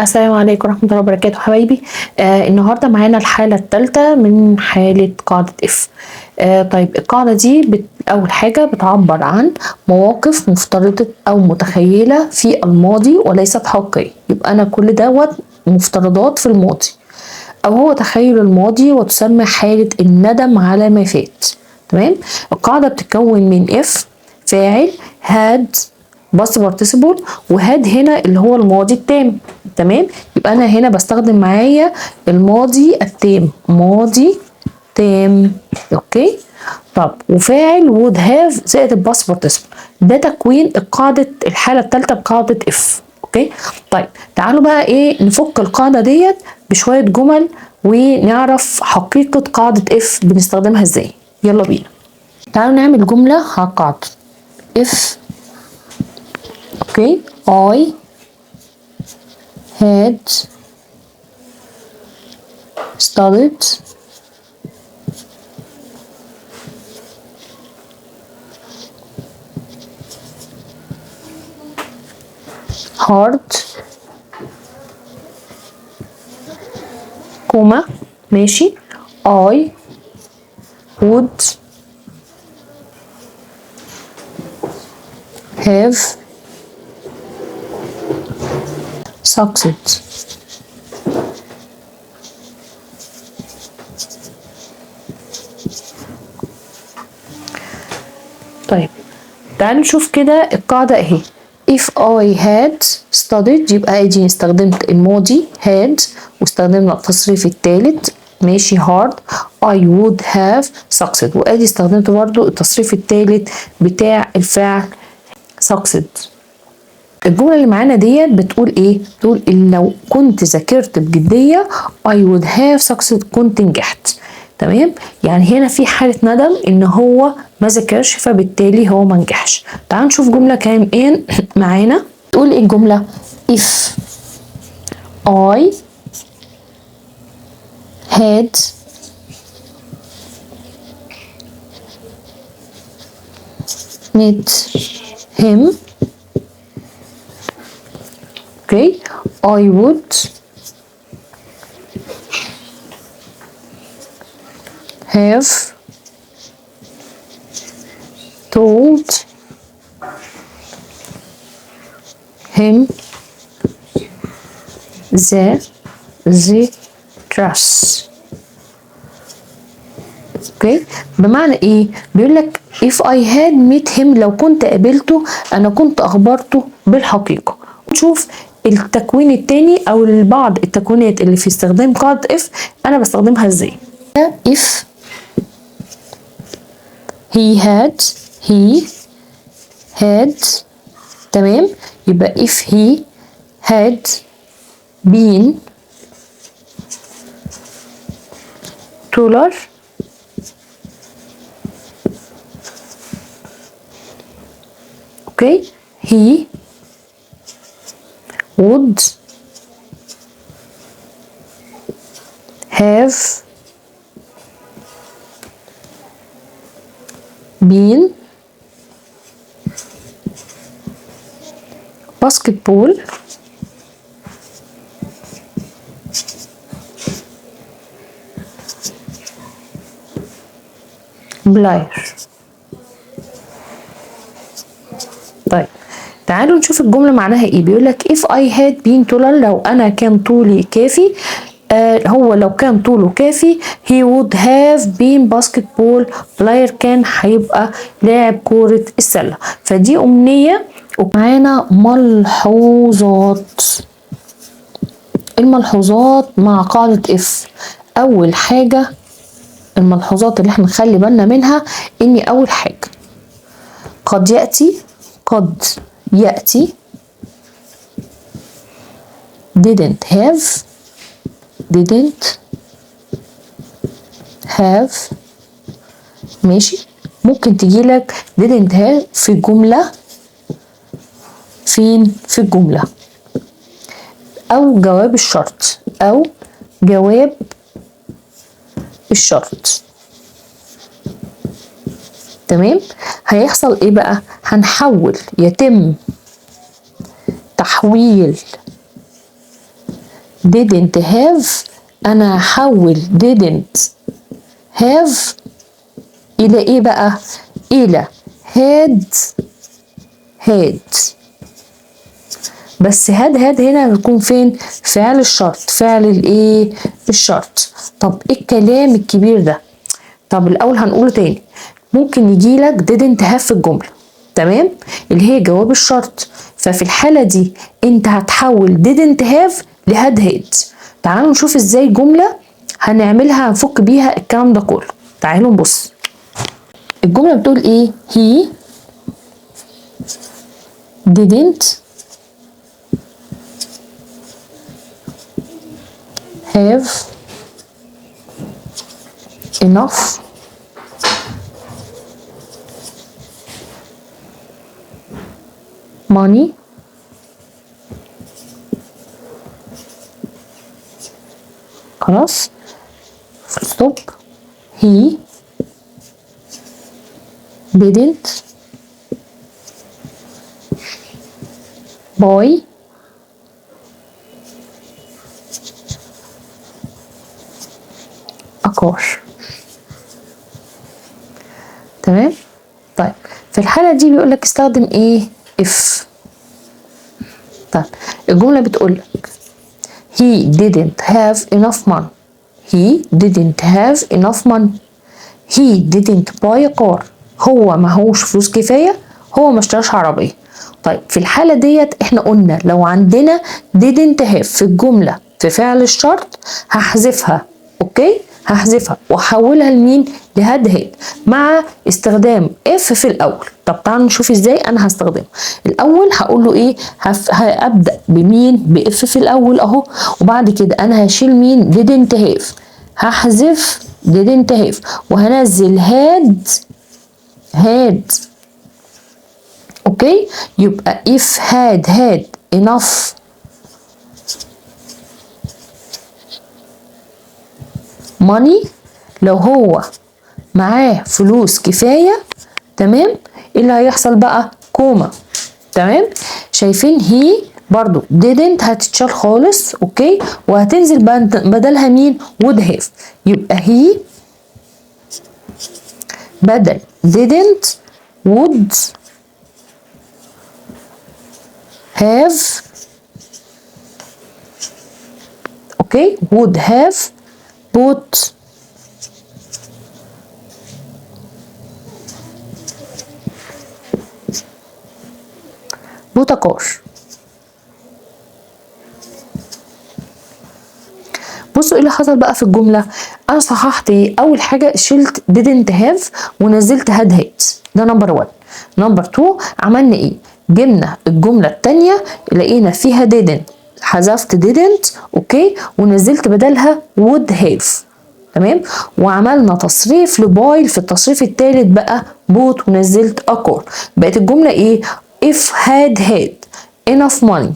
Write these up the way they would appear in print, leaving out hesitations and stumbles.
السلام عليكم ورحمة الله وبركاته حبايبي. النهارده معانا الحالة الثالثة من حالة قاعدة اف. طيب القاعدة دي أول حاجة بتعبر عن مواقف مفترضة أو متخيلة في الماضي وليست حقيقية، يبقى أنا كل دوت مفترضات في الماضي أو هو تخيل الماضي، وتسمى حالة الندم على ما فات. تمام. القاعدة بتتكون من اف فاعل، هاد باست بارتيسيبل، وهاد هنا اللي هو الماضي التام. تمام. يبقى انا هنا بستخدم معايا الماضي التام، ماضي تام. اوكي. طب وفاعل would have زائد الباست بارتيسيبل، ده تكوين القاعدة الحالة الثالثة بقاعدة اف. اوكي. طيب تعالوا بقى ايه نفك القاعدة ديت بشوية جمل ونعرف حقيقة قاعدة اف بنستخدمها ازاي. يلا بينا. تعالوا نعمل جملة على القاعدة if I had studied hard, كوما ماشي، I would have succeeded. طيب تعالوا نشوف كده القاعدة اهي. if I had studied يبقى ادي استخدمت الماضي had واستخدمنا التصريف الثالث ماشي hard. I would have succeeded، وادي استخدمت برضو التصريف الثالث بتاع الفعل succeed. الجملة اللي معانا ديت بتقول ايه؟ بتقول إن لو كنت ذاكرت بجدية I would have succeeded، كنت نجحت. تمام. يعني هنا في حالة ندم ان هو ما ذاكرش، فبالتالي هو ما نجحش. تعالوا نشوف جملة كمان معانا. تقول ايه الجملة؟ if I had met him I would have told him the truth. اوكي. بمعنى ايه؟ بيقول لك if I had met him، لو كنت قابلته انا كنت اخبرته بالحقيقة. نشوف التكوين التاني او بعض التكوينات اللي في استخدام قاعدة if انا بستخدمها ازاي. if he had تمام، يبقى if he had been taller he would have been basketball player. طيب تعالوا نشوف الجملة معناها ايه. بيقول لك if I had been taller، لو انا كان طولي كافي. هو لو كان طوله كافي he would have been basketball player، كان هيبقى لاعب كرة السلة. فدي أمنية. ومعانا ملحوظات. الملحوظات مع قاعدة if. أول حاجة الملحوظات اللي احنا نخلي بالنا منها إن أول حاجة قد يأتي didn't have ماشي. ممكن تجيلك didn't have في جملة، فين في الجملة، أو جواب الشرط. تمام. هيحصل ايه بقى؟ يتم تحويل didn't have، انا هحول didn't have الى ايه بقى؟ الى had. بس had هنا هتكون فين؟ فعل الشرط، فعل الايه؟ الشرط. طب ايه الكلام الكبير ده؟ طب الاول هنقوله تاني. ممكن يجيلك didn't have في الجمله، تمام، اللي هي جواب الشرط، ففي الحاله دي انت هتحول didn't have لhad. تعالوا نشوف ازاي جمله هنعملها هنفك بيها الكلام ده كله. تعالوا نبص. الجمله بتقول ايه؟ he didn't have enough money خلاص stop. he didn't buy a car. تمام. طيب في الحالة دي بيقول لك استخدم ايه؟ if. طيب الجملة بتقول لك he didn't have enough money. he didn't have enough money. he didn't buy a car. هو معهوش فلوس كفاية، هو ما اشتراش عربية. طيب في الحالة ديت احنا قلنا لو عندنا didn't have في الجملة في فعل الشرط هحذفها، اوكي، هحذفها واحولها لمين؟ لهاد مع استخدام if في الاول. طب تعالوا نشوف ازاي انا هستخدمه. الاول هقول له ايه؟ هبدا بمين؟ باف في الاول اهو، وبعد كده انا هشيل مين؟ didn't have، هحذف didn't have وهنزل had. اوكي، يبقى if had enough money، لو هو معاه فلوس كفاية، تمام، ايه اللي هيحصل بقى؟ كوما. تمام، شايفين هي برضو didn't هتتشال خالص، اوكي، وهتنزل بدلها مين؟ would have. يبقى هي بدل didn't would have، اوكي، would have bought a car. بصوا ايه اللي حصل بقى في الجمله. انا صححت ايه؟ اول حاجه شلت didn't have ونزلت had. ده نمبر 1. نمبر 2 عملنا ايه؟ جبنا الجمله الثانيه لقينا فيها didn't، حذفت didn't، اوكي، ونزلت بدلها would have. تمام، وعملنا تصريف لباي في التصريف الثالث بقى بوت ونزلت a car. بقت الجمله ايه؟ if had enough money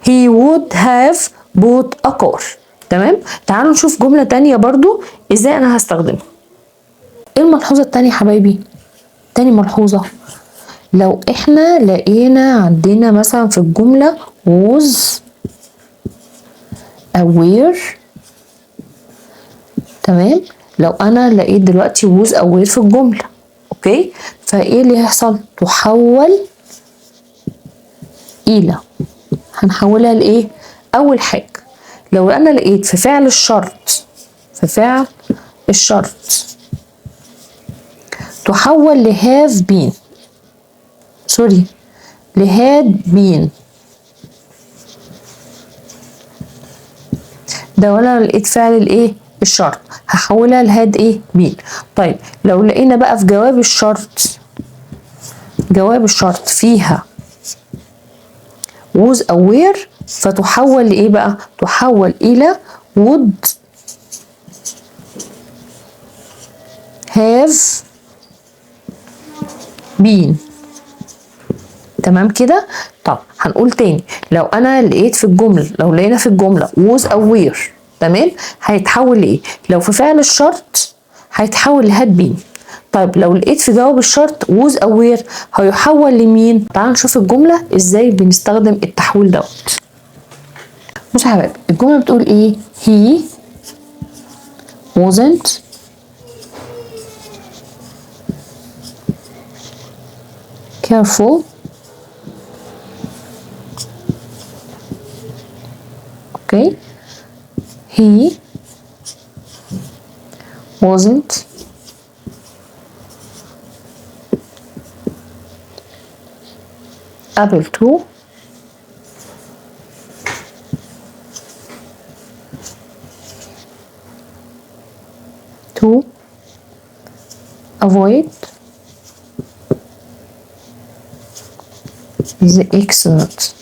he would have bought a car. تمام، تعالوا نشوف جملة تانية برضو ازاي انا هستخدمها. ايه الملحوظة التانية يا حبايبي؟ تاني ملحوظة، لو احنا لقينا عندنا مثلا في الجملة was aware، تمام، لو انا لقيت دلوقتي was aware في الجملة، اوكي، فايه اللي هيحصل؟ تحول الى، هنحولها لايه؟ اول حاجة لو انا لقيت في فعل الشرط، في فعل الشرط تحول لهاف بين، سوري، لهاد بين. ده ولا لقيت فعل الايه؟ الشرط، هحولها لهاد ايه؟ بين. طيب لو لقينا بقى في جواب الشرط، جواب الشرط فيها was aware، فتحول لإيه بقى؟ تحول إلى would have been. تمام كده؟ طب هنقول تاني، لو أنا لقيت في الجملة، لو لقينا في الجملة was aware، تمام، هيتحول لإيه؟ لو في فعل الشرط هيتحول لهاد been. طيب لو لقيت في جواب الشرط was aware هيحول لمين؟ تعالوا نشوف الجملة ازاي بنستخدم التحويل دوت. بصوا يا حبايبي الجملة بتقول ايه؟ he wasn't careful okay he wasn't able to avoid the accident.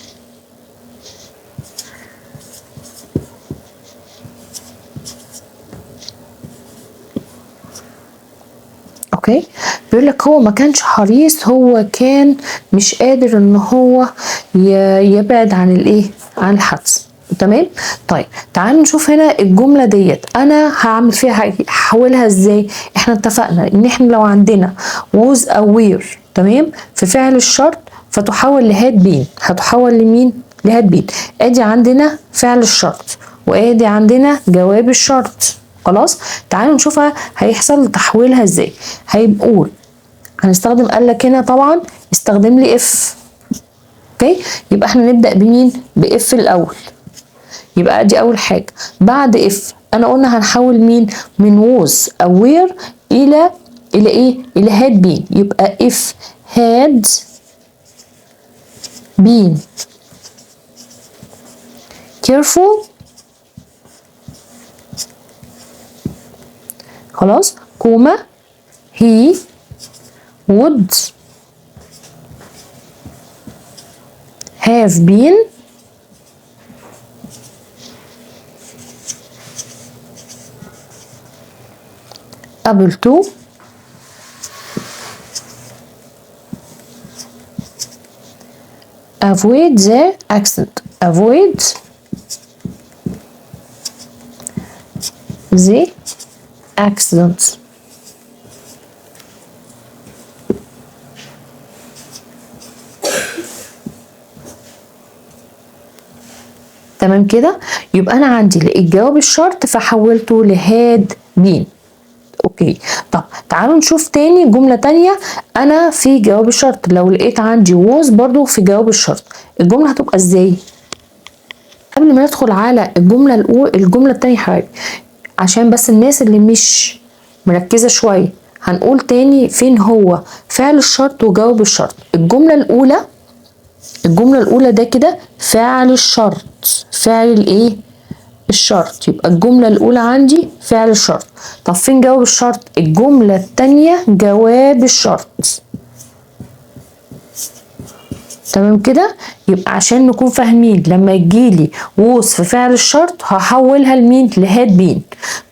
اوكي بيقول لك هو ما كانش حريص، هو كان مش قادر ان هو يبعد عن الايه، عن الحدث. تمام. طيب تعالوا نشوف هنا الجمله ديت انا هعمل فيها هحولها ازاي. احنا اتفقنا ان احنا لو عندنا was aware تمام في فعل الشرط فتحول لهاد بين، هتحول لمين؟ لهاد بين. ادي عندنا فعل الشرط وادي عندنا جواب الشرط. خلاص تعالوا نشوفها هيحصل تحويلها ازاي. هيقول هنستخدم، قال لك هنا طبعا استخدم لي اف. اوكي يبقى احنا نبدا بمين؟ باف الاول. يبقى دي اول حاجه. بعد اف انا قلنا هنحول مين؟ من was aware الى ايه؟ الى had been. يبقى if had been careful خلاص كوما he would have been able to avoid the accident. avoid the accident. تمام كده. يبقى انا عندي لقيت جواب الشرط فحولته لهاد بين. اوكي طب تعالوا نشوف تاني جملة تانية. انا في جواب الشرط لو لقيت عندي was برضو في جواب الشرط الجملة هتبقى ازاي؟ قبل ما ندخل على الجملة الأولى الجملة التانية حبايبي عشان بس الناس اللي مش مركزة شوية هنقول تاني فين هو فعل الشرط وجواب الشرط. الجملة الأولى ده كده فعل الشرط، فعل الايه؟ الشرط. يبقى الجملة الأولى عندي فعل الشرط. طب فين جواب الشرط؟ الجملة التانية جواب الشرط. تمام كده. يبقى عشان نكون فاهمين لما يجيلي was في فعل الشرط هحولها لمين؟ لهاد بين.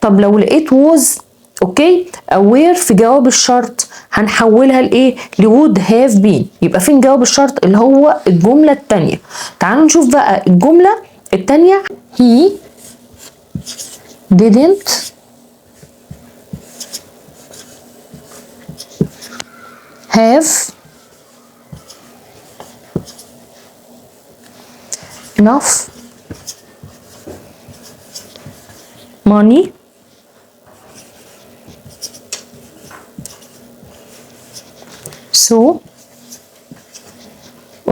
طب لو لقيت was اوكي aware في جواب الشرط هنحولها لايه؟ لwould have been. يبقى فين جواب الشرط؟ اللي هو الجملة التانية. تعالوا نشوف بقى الجملة التانية. he didn't have enough money so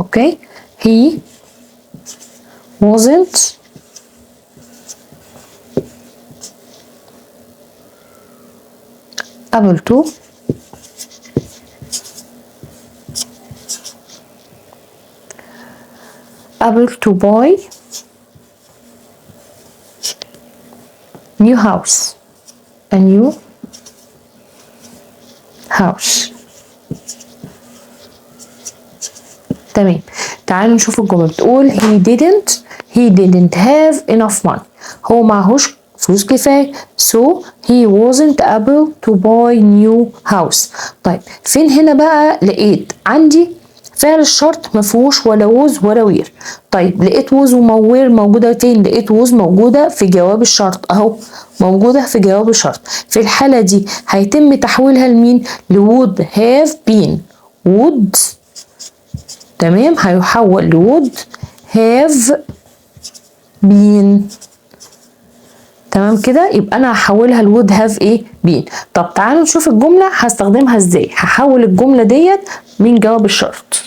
okay he wasn't able to buy new house, a new house. تمام. تعالوا نشوف الجملة بتقول he didn't have enough money. هو معهوش فلوس كفاية so he wasn't able to buy new house. طيب فين هنا بقى لقيت عندي فعل الشرط مفيهوش ولا was ولا وير. طيب لقيت was ووير موجودة فين؟ لقيت was موجودة في جواب الشرط اهو، موجودة في جواب الشرط. في الحالة دي هيتم تحويلها لمين؟ would have been. would تمام هيحول would have been. تمام كده، يبقى انا هحولها would have ايه been. طب تعالوا نشوف الجمله هستخدمها ازاي. هحول الجمله ديت من جواب الشرط.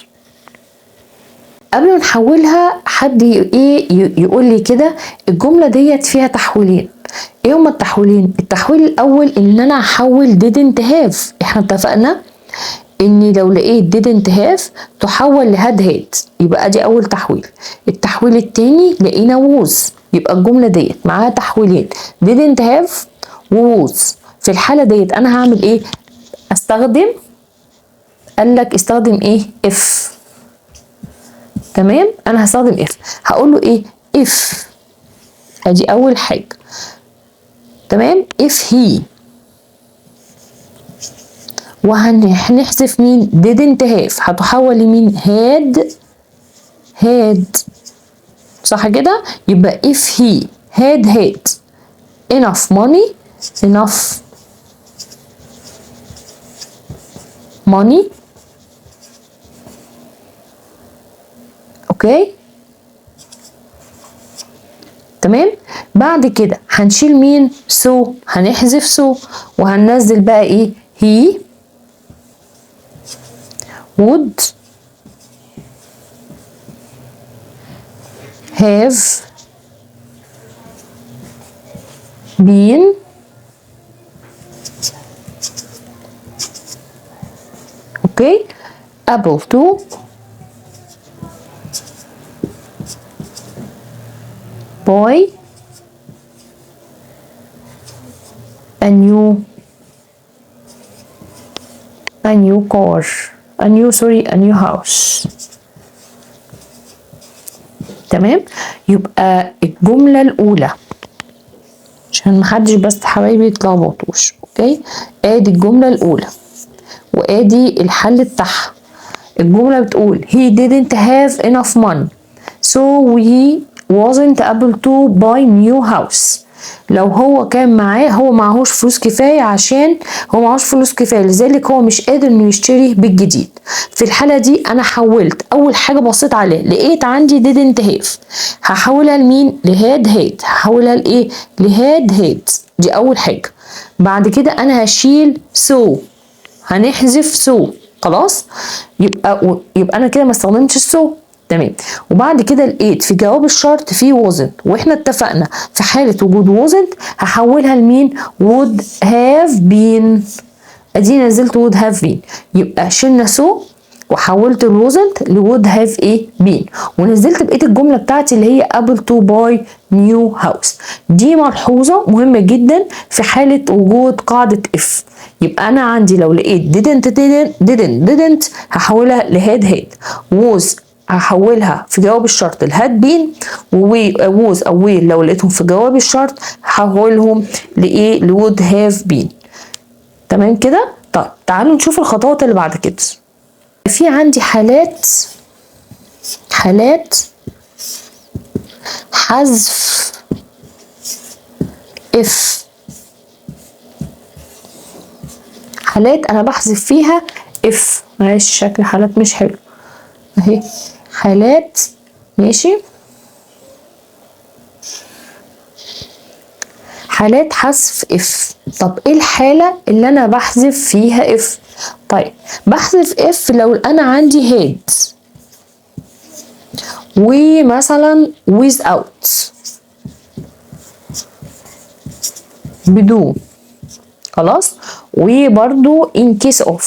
قبل ما نحولها حد يقول لي كده الجمله ديت فيها تحويلين. ايه هما التحويلين؟ التحويل الاول ان انا هحول didn't have. احنا اتفقنا اني لو لقيت didn't have تحول لهاد هاد، يبقى دي اول تحويل. التحويل التاني لقينا was، يبقى الجمله ديت معاها تحويلين didn't have و was. في الحاله ديت انا هعمل ايه؟ استخدم، قال لك استخدم ايه؟ if. تمام، انا هستخدم if. هقول له ايه؟ if. ادي اول حاجه. تمام، if he. وهنحذف مين؟ didn't have، هتحول لمين؟ had. صح كده؟ يبقى if he had enough money. اوكي، تمام. بعد كده هنشيل مين؟ so، هنحذف so وهننزل بقى ايه؟ he would have been اوكي able to buy a new car, a new house. تمام، يبقى الجملة الأولى عشان محدش بس حبايبي يتلخبطوش. اوكي، ادي الجملة الأولى وادي الحل بتاعها. الجملة بتقول he didn't have enough money so he wasn't able to buy new house. لو هو كان معاه، هو معهوش فلوس كفاية، عشان هو معهوش فلوس كفاية لذلك هو مش قادر انه يشتري بالجديد. في الحالة دي انا حولت اول حاجة بصيت عليها لقيت عندي didn't have، هحولها لمين؟ لهاد. هحولها لايه؟ لهاد. دي اول حاجة. بعد كده انا هشيل so، هنحذف so. خلاص، يبقى انا كده ما استخدمتش so. تمام، وبعد كده لقيت في جواب الشرط فيه wasn't، واحنا اتفقنا في حالة وجود wasn't هحولها لمين؟ would have been. ادي نزلت would have been، يبقى شلنا so وحولت ال wasn't ل would have ايه؟ been، ونزلت بقية الجملة بتاعتي اللي هي able to buy new house. دي ملحوظة مهمة جدا في حالة وجود قاعدة if. يبقى انا عندي لو لقيت didn't هحولها لهاد. was هحولها في جواب الشرط لهاد بين، ووز او ويل لو لقيتهم في جواب الشرط هحولهم لايه؟ لوود هاف بين. تمام كده. طيب تعالوا نشوف الخطوات اللي بعد كده. في عندي حالات حذف if. حالات انا بحذف فيها if. معلش شكل حالات مش حلو اهي، حالات ماشي، حالات حذف if. طب ايه الحالة اللي انا بحذف فيها if؟ طيب بحذف if لو انا عندي had ومثلا without بدون. خلاص، وبرضو in case of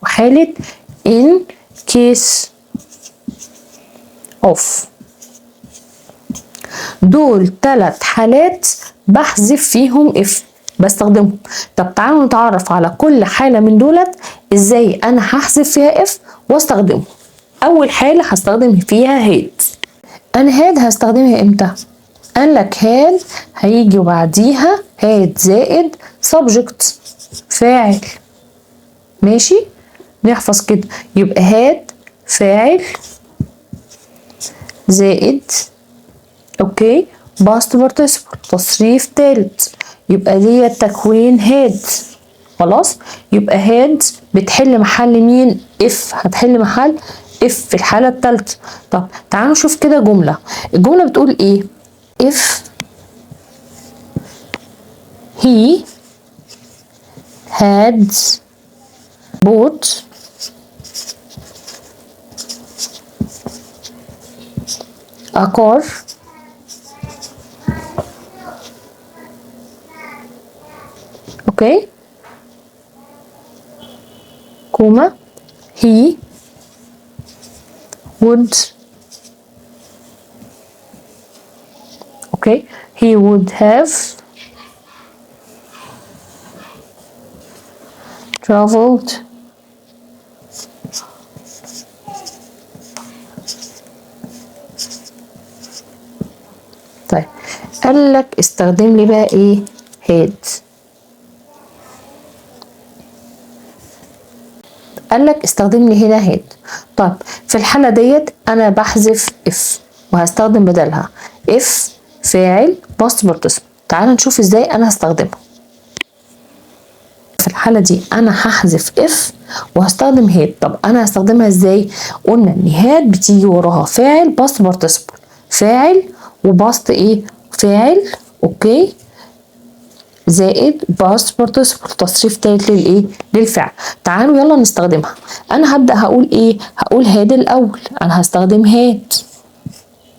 وحالة in case of. دول 3 حالات بحذف فيهم if، بستخدمهم. طب تعالوا نتعرف على كل حالة من دولت ازاي انا هحذف فيها if واستخدمه. اول حالة هستخدم فيها had. انا had هستخدمها امتى؟ قال لك had هيجي وبعديها had زائد subject فاعل. ماشي، نحفظ كده. يبقى had فاعل زائد اوكي past participle تصريف تالت، يبقى دي تكوين had. خلاص، يبقى had بتحل محل مين؟ if. هتحل محل if في الحالة التالتة. طب تعالوا نشوف كده جملة. الجملة بتقول ايه؟ if he had bought a car okay comma he would okay he would have traveled طيب قال لك استخدم لي بقى ايه had قال لك استخدم لي هنا had طيب في الحالة ديت انا بحذف if وهستخدم بدلها if فاعل past participle تعال نشوف ازاي انا هستخدمها في الحالة دي انا هحذف if وهستخدم had طب انا هستخدمها ازاي قلنا ان had بتيجي وراها فاعل past participle فاعل وباست ايه فاعل اوكي زائد باست participle تصريف تالت للايه للفعل تعالوا يلا نستخدمها انا هبدأ هقول ايه هقول هاد الاول انا هستخدم هاد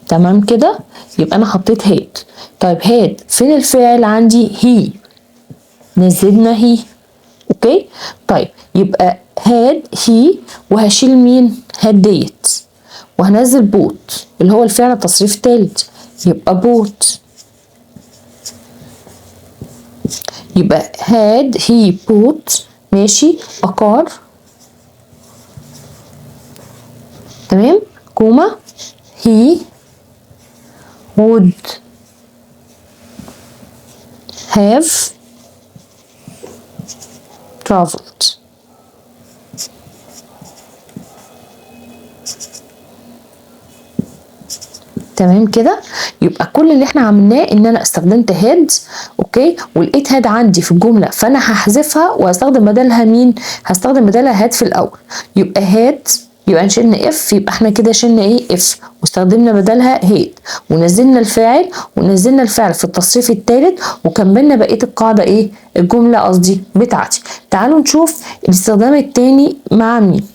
تمام كده يبقى انا حطيت هاد طيب هاد فين الفعل عندي هي نزلنا هي اوكي طيب يبقى هاد هي وهشيل مين هاد ديت وهنزل بوت اللي هو الفعل التصريف التالت يبقى بوت يبقى had he bought ماشي a car تمام كوما he would have traveled تمام كده يبقى كل اللي احنا عملناه ان انا استخدمت هاد اوكي ولقيت هاد عندي في الجمله فانا هحذفها وهستخدم بدلها مين هستخدم بدلها هاد في الاول يبقى هاد يبقى شلنا اف يبقى احنا كده شلنا ايه اف واستخدمنا بدلها هاد ونزلنا الفاعل ونزلنا الفعل في التصريف الثالث وكملنا بقيه القاعده ايه الجمله قصدي بتاعتي تعالوا نشوف الاستخدام الثاني مع مين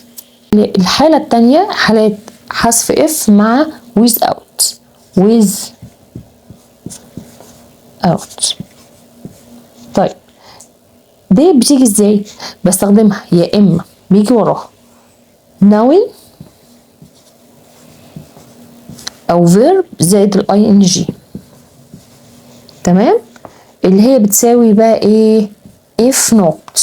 الحاله الثانيه حالات حذف اف مع without طيب دي بتيجي ازاي بستخدمها يا اما بيجي وراها noun او verb زائد الاي ان جي تمام اللي هي بتساوي بقى ايه if not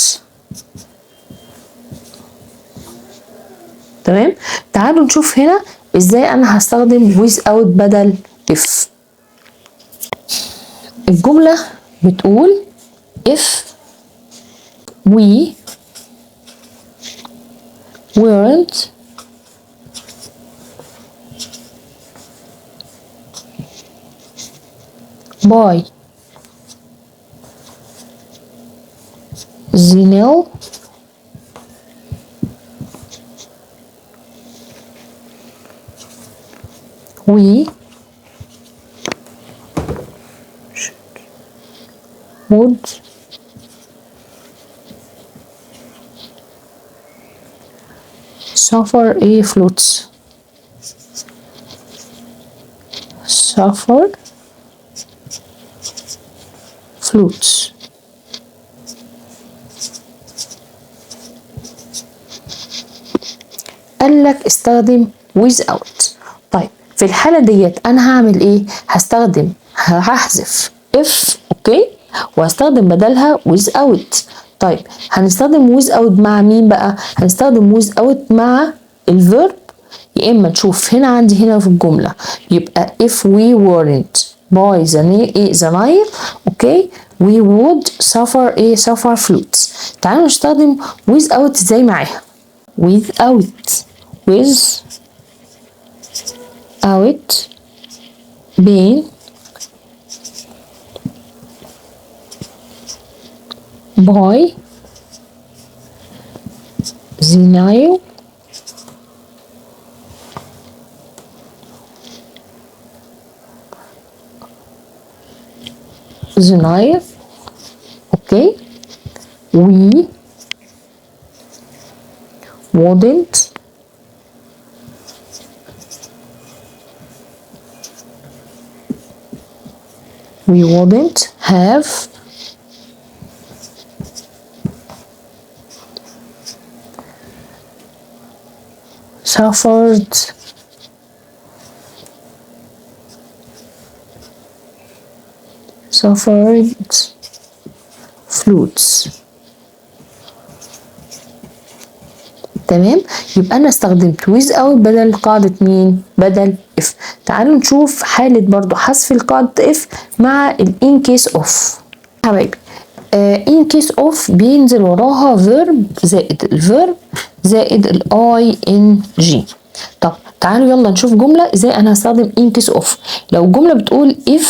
تمام تعالوا نشوف هنا ازاي انا هستخدم without بدل if الجملة بتقول if we weren't by the Nile we would suffer a floods suffer floods قال لك استخدم without طيب في الحالة ديت انا هعمل ايه هحذف if اوكي وهستخدم بدلها without طيب هنستخدم without مع مين بقى هنستخدم without مع الفيرب يا اما نشوف هنا عندي هنا في الجملة يبقى if we weren't by the Nile اوكي we would suffer floods تعالوا نستخدم without ازاي معاها without being by the Nile the Nile. Okay. We wouldn't have suffered floods. تمام. يبقى انا استخدمت without بدل قاعدة مين؟ بدل if. تعالوا نشوف حالة برضو حذف القاعدة if مع ال in case of. حبايبي in case of بينزل وراها verb زائد الفيرب زائد ال ing. طب تعالوا يلا نشوف جملة ازاي انا هستخدم in case of. لو الجملة بتقول if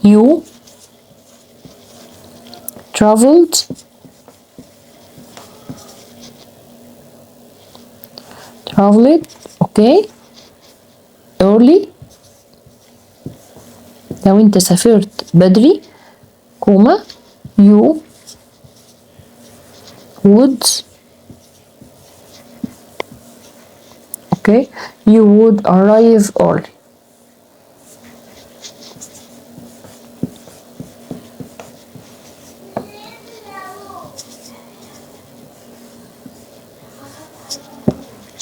you traveled okay early. لو انت سافرت بدري كوما you would okay you would arrive early.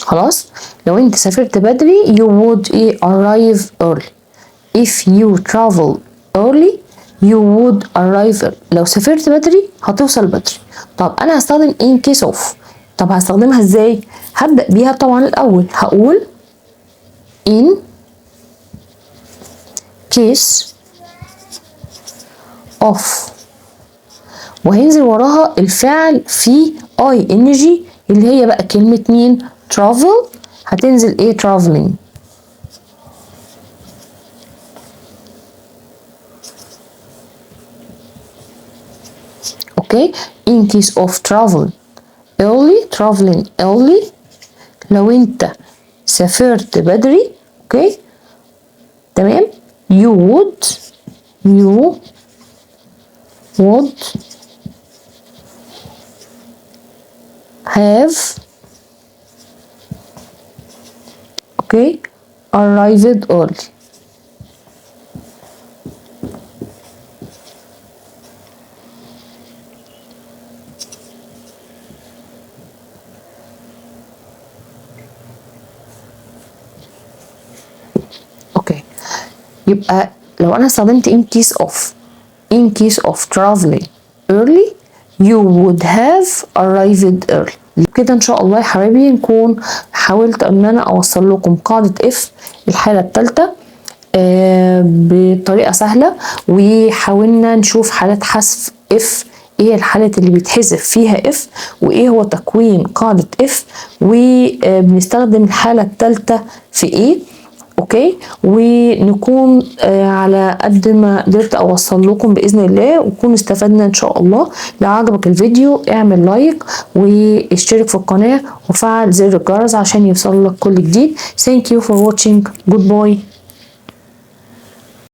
خلاص. لو انت سافرت بدري you would arrive early. if you travel early you would arrive early. لو سافرت بدري هتوصل بدري. طب انا هستخدم in case of. طب هستخدمها ازاي؟ هبدأ بيها طبعا الاول هقول in case of وهينزل وراها الفعل في ing اللي هي بقى كلمة مين؟ travel. هتنزل traveling. اوكي in case of traveling early لو انت سافرت بدري اوكي تمام you would have okay arrived early. اوكي يبقى لو انا استخدمت in case of traveling early you would have arrived early. كده ان شاء الله يا حبايبي نكون حاولت ان انا اوصل لكم قاعدة if الحالة الثالثة بطريقة سهلة، وحاولنا نشوف حالات حذف if ايه الحالات اللي بيتحذف فيها if وايه هو تكوين قاعدة if وبنستخدم الحالة الثالثة في ايه. اوكي ونكون على قد ما قدرت اوصل لكم باذن الله ونكون استفدنا ان شاء الله. لو عجبك الفيديو اعمل لايك واشترك في القناه وفعل زر الجرس عشان يوصل لك كل جديد. Thank you for watching. Goodbye.